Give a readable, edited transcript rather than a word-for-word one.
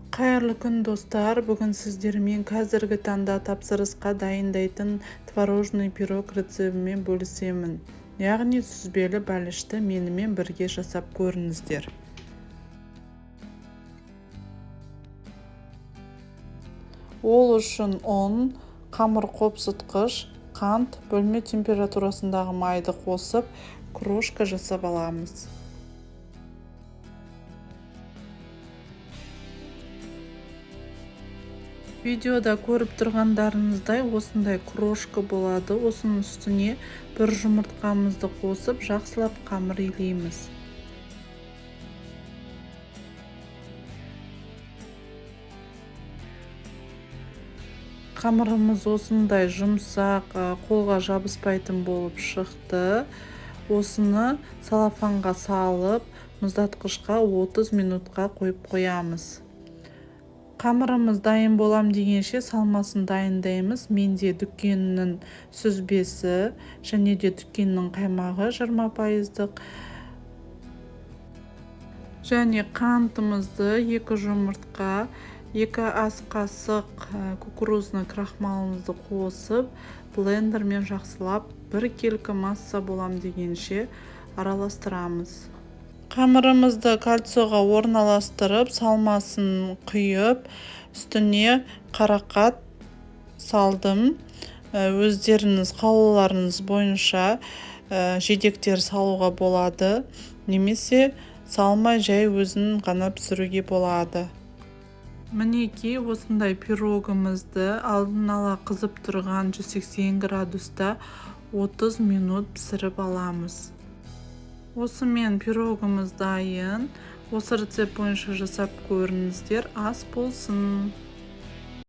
Қайырлы күн достар, бүгін сіздермен қазіргі таңда тапсырысқа дайындайтын творожный пирог рецебімен бөлісемін. Яғни сүзбелі бәлішті менімен бірге жасап көріңіздер. Ол үшін ұн, қамыр қопсытқыш, қант, бөлме температурасындағы майды қосып, крошка жасап аламыз. Видеода көріп тұрғандарыңыздай осындай крошка болады. Осының үстіне бір жұмыртқамызды қосып, жақсылап қамыр илейміз. Қамырымыз осындай жұмсақ, қолға жабыспайтын болып шықты. Осыны салафанға салып, мұздатқышқа 30 минутқа қойып қоямыз. Қамырымыз дайын болам дегенше салмасын дайындаймыз. Менде дүкеннің сүзбесі және де дүкеннің қаймағы 20%. Және қантымызды 2 жұмыртқа, 2 ас қасық кукурузный крахмалымызды қосып, блендермен жақсылап 1 келкі масса болам дегенше араластырамыз. Қамырымызды кольцоға орналастырып, салмасын құйып, үстіне қарақат салдым. Өздеріңіз қалауларыңыз бойынша жидектер салуға болады, немесе салмай жай өзін ғана пісіруге болады. Мінекей осындай пирогымызды алдын ала қызып тұрған 180 градуста 30 минут пісіріп аламыз. Осымен пирогымыз дайын. Осы рецепт бойынша жасап көріңіздер. Ас болсын!